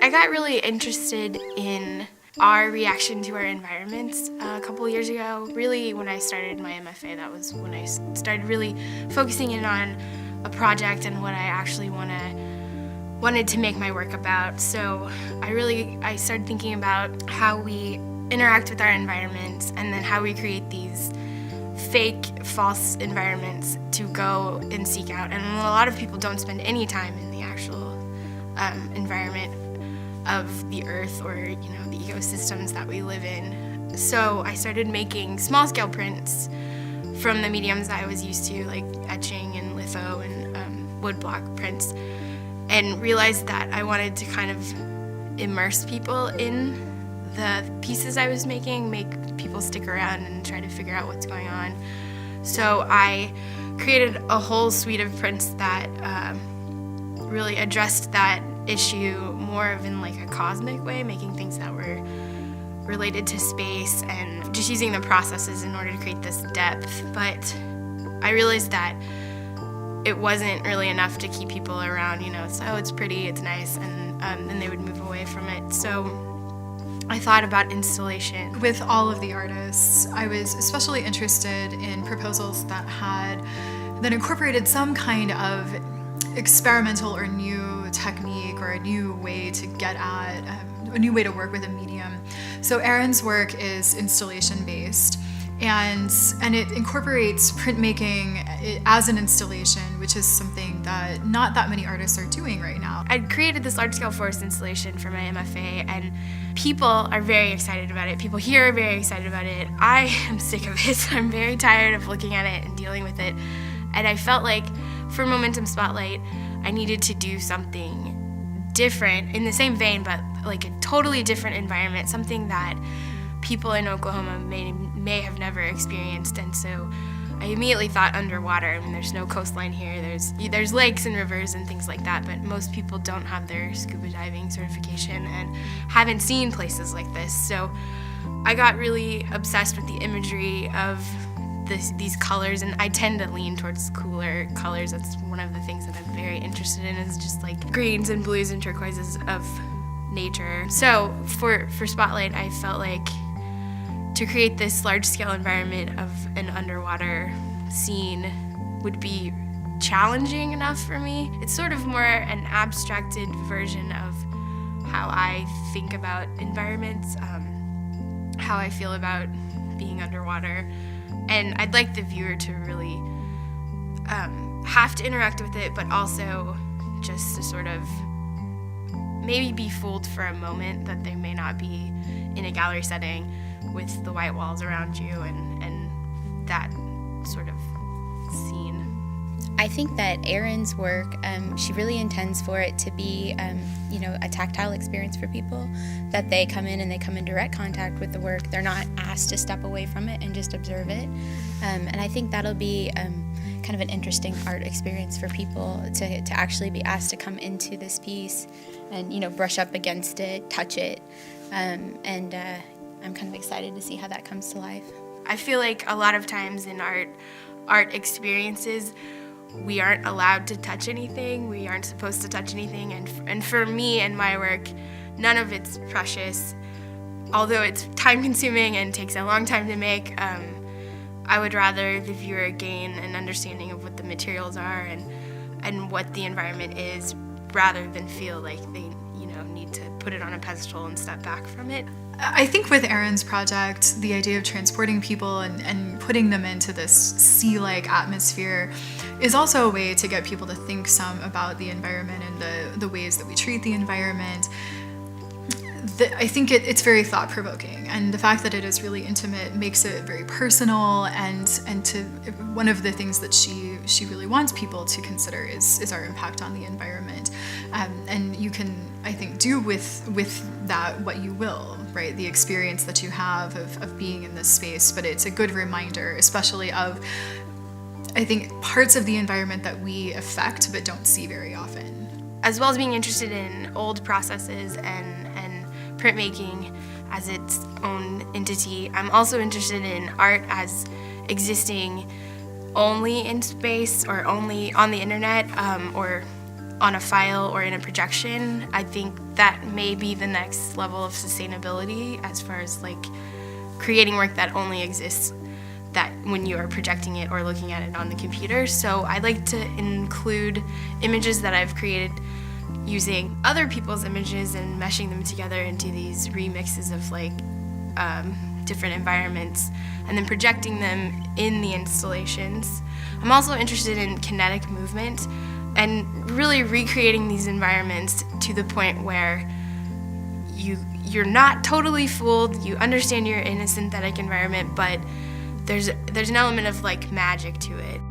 I got really interested in our reaction to our environments a couple years ago. Really, when I started my MFA, that was when I started really focusing in on a project and what I actually wanted to make my work about. So I started thinking about how we interact with our environments and then how we create these fake, false environments to go and seek out. And a lot of people don't spend any time in the actual environment of the earth or the ecosystems that we live in. So I started making small-scale prints from the mediums that I was used to, like etching and litho and woodblock prints, and realized that I wanted to kind of immerse people in the pieces I was making, make people stick around and try to figure out what's going on. So I created a whole suite of prints that really addressed that issue more of in like a cosmic way, making things that were related to space and just using the processes in order to create this depth. But I realized that it wasn't really enough to keep people around, it's pretty, it's nice, and then they would move away from it. So I thought about installation. With all of the artists, I was especially interested in proposals that incorporated some kind of experimental or new technique or a new way to get at, a new way to work with a medium. So Erin's work is installation-based, and it incorporates printmaking as an installation, which is something that not that many artists are doing right now. I created this large-scale forest installation for my MFA, and people are very excited about it. People here are very excited about it. I am sick of it. I'm very tired of looking at it and dealing with it. And I felt like for Momentum Spotlight, I needed to do something different in the same vein, but like a totally different environment, something that people in Oklahoma may have never experienced. And so I immediately thought underwater. I mean, there's no coastline here. There's lakes and rivers and things like that, but most people don't have their scuba diving certification and haven't seen places like this. So I got really obsessed with the imagery of these colors, and I tend to lean towards cooler colors. That's one of the things that I'm very interested in, is just like greens and blues and turquoises of nature. So for Spotlight, I felt like to create this large-scale environment of an underwater scene would be challenging enough for me. It's sort of more an abstracted version of how I think about environments, how I feel about being underwater. And I'd like the viewer to really have to interact with it, but also just to sort of maybe be fooled for a moment that they may not be in a gallery setting with the white walls around you and that sort of scene. I think that Erin's work, she really intends for it to be, a tactile experience for people, that they come in and they come in direct contact with the work. They're not asked to step away from it and just observe it. And I think that'll be kind of an interesting art experience for people to actually be asked to come into this piece and, brush up against it, touch it. And I'm kind of excited to see how that comes to life. I feel like a lot of times in art experiences, we aren't allowed to touch anything. We aren't supposed to touch anything. And for me and my work, none of it's precious. Although it's time-consuming and takes a long time to make, I would rather the viewer gain an understanding of what the materials are and what the environment is, rather than feel like they need to put it on a pedestal and step back from it. I think with Erin's project, the idea of transporting people and putting them into this sea-like atmosphere is also a way to get people to think some about the environment and the ways that we treat the environment. I think it's very thought-provoking, and the fact that it is really intimate makes it very personal, and one of the things that she really wants people to consider is our impact on the environment. And you can, I think, do with that what you will, right? The experience that you have of being in this space, but it's a good reminder, especially of, I think, parts of the environment that we affect but don't see very often. As well as being interested in old processes and printmaking as its own entity, I'm also interested in art as existing only in space or only on the internet, or on a file or in a projection, I think that may be the next level of sustainability as far as like creating work that only exists that when you are projecting it or looking at it on the computer. So I like to include images that I've created using other people's images and meshing them together into these remixes of like different environments and then projecting them in the installations. I'm also interested in kinetic movement and really recreating these environments to the point where you're not totally fooled, you understand you're in a synthetic environment, but there's an element of like magic to it.